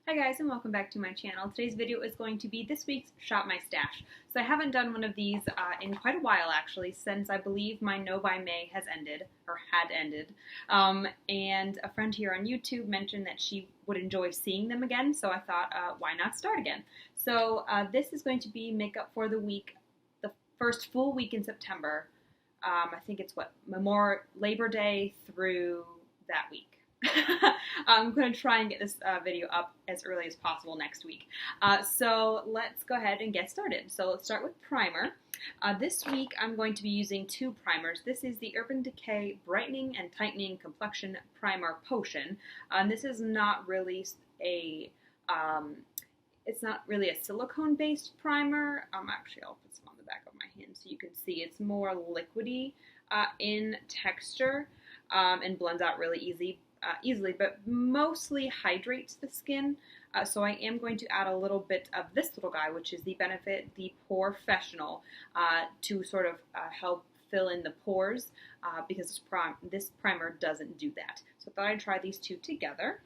Hi guys, and welcome back to my channel. Today's video is going to be this week's Shop My Stash. So I haven't done one of these in quite a while actually, since I believe my No by May has ended, or had ended. And a friend here on YouTube mentioned that she would enjoy seeing them again, so I thought, why not start again? So this is going to be makeup for the week, the first full week in September. I think it's Labor Day through that week. I'm going to try and get this video up as early as possible next week. So let's go ahead and get started. So let's start with primer. This week I'm going to be using two primers. This is the Urban Decay Brightening and Tightening Complexion Primer Potion. This is not really it's not really a silicone-based primer. Actually, I'll put some on the back of my hand so you can see. It's more liquidy in texture and blends out really easily, but mostly hydrates the skin. So I am going to add a little bit of this little guy, which is the Benefit the Porefessional, to sort of help fill in the pores, because this primer doesn't do that. So I thought I'd try these two together.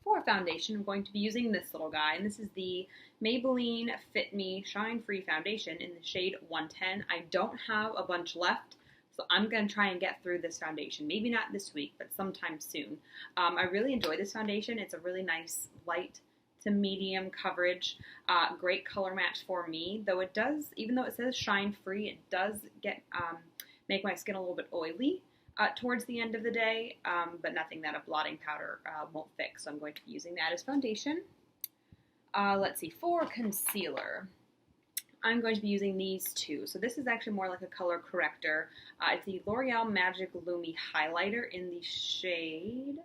For foundation, I'm going to be using this little guy, and this is the Maybelline Fit Me Shine Free Foundation in the shade 110. I don't have a bunch left, so I'm going to try and get through this foundation. Maybe not this week, but sometime soon. I really enjoy this foundation. It's a really nice light to medium coverage, great color match for me, though it does, even though it says shine free, it does make my skin a little bit oily towards the end of the day, but nothing that a blotting powder won't fix, so I'm going to be using that as foundation. Let's see, for concealer, I'm going to be using these two. So this is actually more like a color corrector. It's the L'Oreal Magic Lumi Highlighter in the shade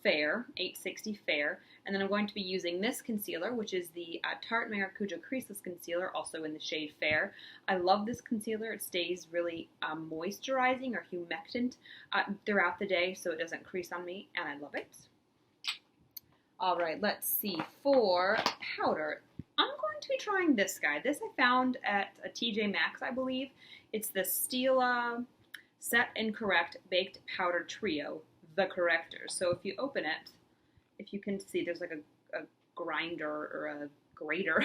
Fair, 860 Fair. And then I'm going to be using this concealer, which is the Tarte Maracuja Creaseless Concealer, also in the shade Fair. I love this concealer. It stays really moisturizing or humectant throughout the day, so it doesn't crease on me, and I love it. All right, let's see. For powder, I'm going to be trying this guy. This I found at a TJ Maxx, I believe. It's the Stila Set and Correct Baked Powder Trio, the Corrector. So if you open it, if you can see, there's like a grinder or a grater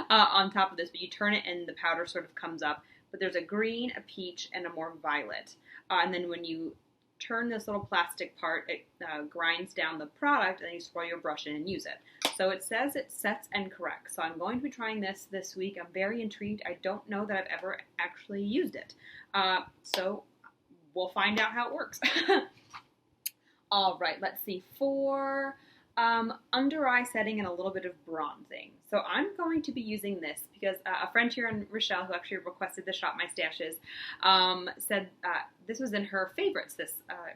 on top of this, but you turn it and the powder sort of comes up. But there's a green, a peach, and a more violet. And then when you turn this little plastic part, it grinds down the product, and then you swirl your brush in and use it. So it says it sets and corrects. So I'm going to be trying this week. I'm very intrigued. I don't know that I've ever actually used it. So we'll find out how it works. All right, let's see. For under eye setting and a little bit of bronzing. So I'm going to be using this because a friend here in Rochelle, who actually requested the Shop My Stashes, said this was in her favorites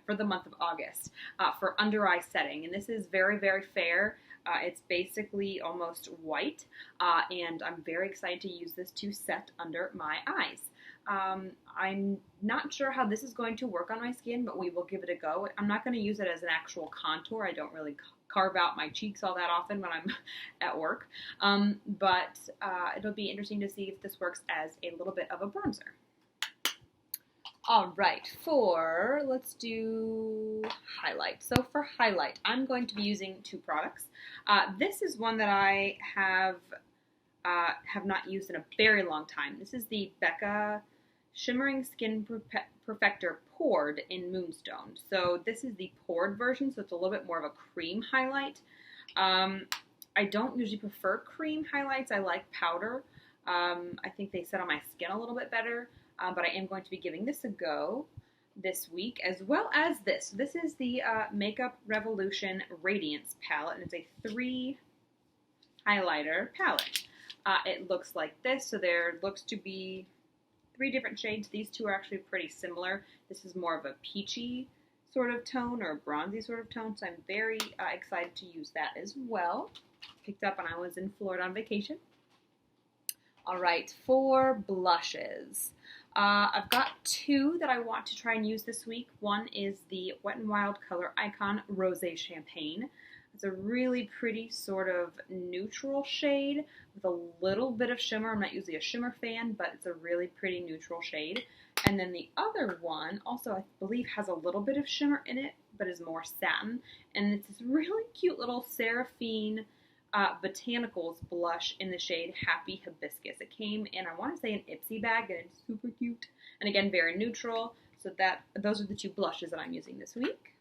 for the month of August for under eye setting. And this is very, very fair. It's basically almost white, and I'm very excited to use this to set under my eyes. I'm not sure how this is going to work on my skin, but we will give it a go. I'm not going to use it as an actual contour. I don't really carve out my cheeks all that often when I'm at work, but it'll be interesting to see if this works as a little bit of a bronzer. All right, let's do highlight. So for highlight, I'm going to be using two products. This is one that I have not used in a very long time. This is the Becca Shimmering Skin Perfector Poured in Moonstone. So this is the poured version, so it's a little bit more of a cream highlight. I don't usually prefer cream highlights. I like powder. I think they set on my skin a little bit better, but I am going to be giving this a go this week, as well as this. This is the Makeup Revolution Radiance Palette, and it's a 3 highlighter palette. It looks like this, so there looks to be 3 different shades. These two are actually pretty similar. This is more of a peachy sort of tone or a bronzy sort of tone, so I'm very excited to use that as well. Picked up when I was in Florida on vacation. All right, for blushes. I've got 2 that I want to try and use this week. One is the Wet n Wild Color Icon Rosé Champagne. It's a really pretty sort of neutral shade with a little bit of shimmer. I'm not usually a shimmer fan, but it's a really pretty neutral shade. And then the other one also, I believe, has a little bit of shimmer in it, but is more satin. And it's this really cute little Seraphine Botanicals blush in the shade Happy Hibiscus. It came in, I want to say, an Ipsy bag, and it's super cute. And again, very neutral. So those are the two blushes that I'm using this week.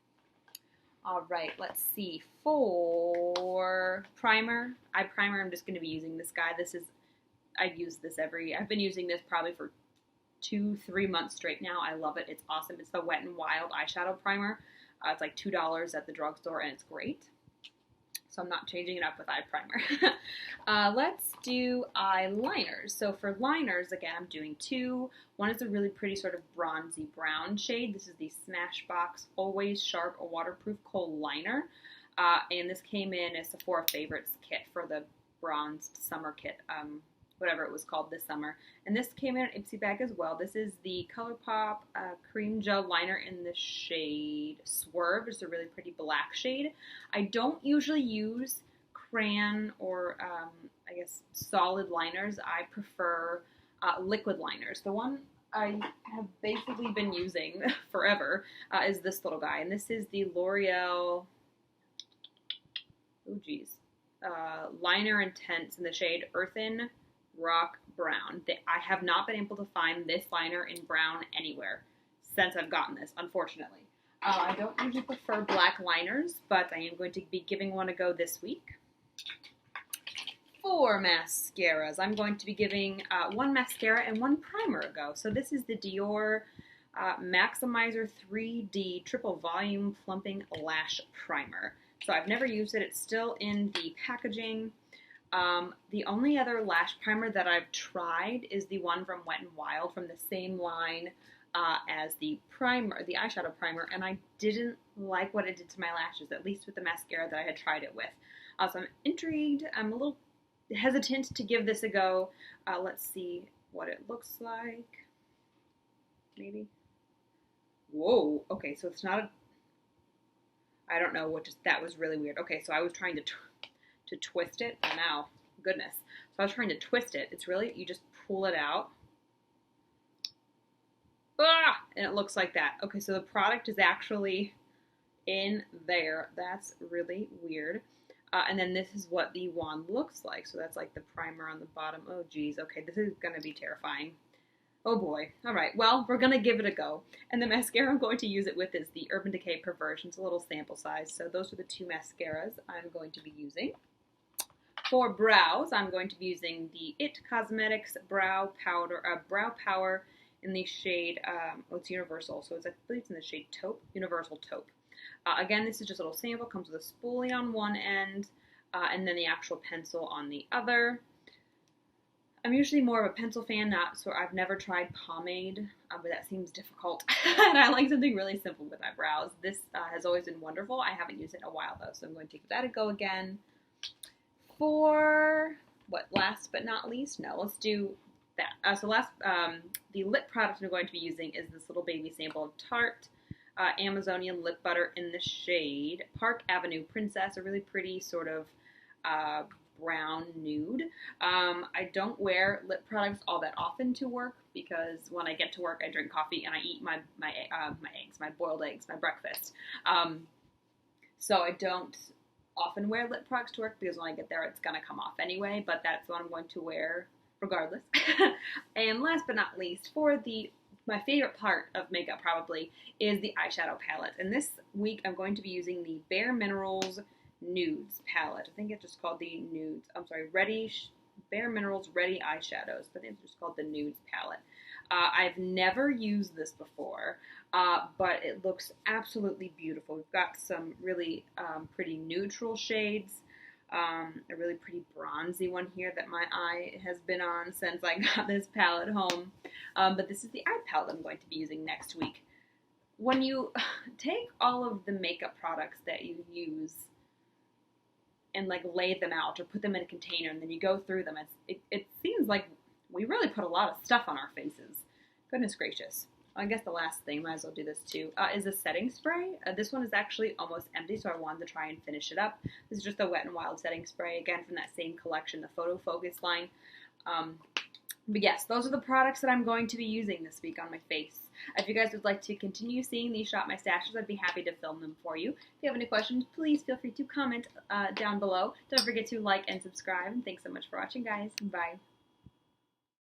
All right, let's see. For primer, eye primer, I'm just going to be using this guy. I've been using this probably for 2-3 months straight now. I love it. It's awesome. It's the Wet n Wild eyeshadow primer. It's like $2 at the drugstore, and it's great. So I'm not changing it up with eye primer. Let's do eyeliners. So for liners, again, I'm doing two. One is a really pretty sort of bronzy brown shade. This is the Smashbox Always Sharp Waterproof Kohl Liner. And this came in a Sephora Favorites kit for the bronzed summer kit, whatever it was called this summer. And this came in an Ipsy bag as well. This is the ColourPop Cream Gel Liner in the shade Swerve. It's a really pretty black shade. I don't usually use crayon or, I guess, solid liners. I prefer liquid liners. The one I have basically been using forever is this little guy. And this is the L'Oreal, Liner Intense in the shade Earthen Rock Brown. I have not been able to find this liner in brown anywhere since I've gotten this, unfortunately. I don't usually prefer black liners, but I am going to be giving one a go this week. For mascaras, I'm going to be giving one mascara and one primer a go. So this is the Dior Maximizer 3D Triple Volume Plumping Lash Primer. So I've never used it. It's still in the packaging. The only other lash primer that I've tried is the one from Wet n Wild from the same line as the primer, the eyeshadow primer, and I didn't like what it did to my lashes, at least with the mascara that I had tried it with. So I'm intrigued. I'm a little hesitant to give this a go. Let's see what it looks like. Maybe. Whoa. Okay, so it's not a... I don't know what just... That was really weird. Okay, so I was trying to twist it. Oh, now, goodness. So I was trying to twist it. It's really, you just pull it out. Ah! And it looks like that. Okay, so the product is actually in there. That's really weird. And then this is what the wand looks like. So that's like the primer on the bottom. Oh, geez. Okay, this is going to be terrifying. Oh, boy. All right. Well, we're going to give it a go. And the mascara I'm going to use it with is the Urban Decay Perversion. It's a little sample size. So those are the two mascaras I'm going to be using. For brows, I'm going to be using the IT Cosmetics Brow Power in the shade, it's Universal, so I believe it's in the shade Taupe, Universal Taupe. Again, this is just a little sample, comes with a spoolie on one end, and then the actual pencil on the other. I'm usually more of a pencil fan, so I've never tried pomade, but that seems difficult, and I like something really simple with my brows. This has always been wonderful. I haven't used it in a while, though, so I'm going to give that a go again. For, last but not least? No, let's do that. The lip product I'm going to be using is this little baby sample of Tarte Amazonian Lip Butter in the shade Park Avenue Princess, a really pretty sort of brown nude. I don't wear lip products all that often to work because when I get to work, I drink coffee and I eat my eggs, my boiled eggs, my breakfast. So I don't often wear lip products to work because when I get there, it's going to come off anyway, but that's what I'm going to wear regardless. And last but not least, for my favorite part of makeup probably is the eyeshadow palette. And this week I'm going to be using the Bare Minerals Nudes palette. I think it's just called the Nudes. I'm sorry, Bare Minerals Ready Eyeshadows, but it's just called the Nudes palette. I've never used this before, but it looks absolutely beautiful. We've got some really pretty neutral shades, a really pretty bronzy one here that my eye has been on since I got this palette home. But this is the eye palette I'm going to be using next week. When you take all of the makeup products that you use and like lay them out or put them in a container and then you go through them, it seems like we really put a lot of stuff on our faces. Goodness gracious. I guess the last thing, might as well do this too, is a setting spray. This one is actually almost empty, so I wanted to try and finish it up. This is just the Wet n Wild setting spray, again from that same collection, the Photo Focus line. But yes, those are the products that I'm going to be using this week on my face. If you guys would like to continue seeing these Shop My Stashes, I'd be happy to film them for you. If you have any questions, please feel free to comment down below. Don't forget to like and subscribe. Thanks so much for watching, guys. Bye.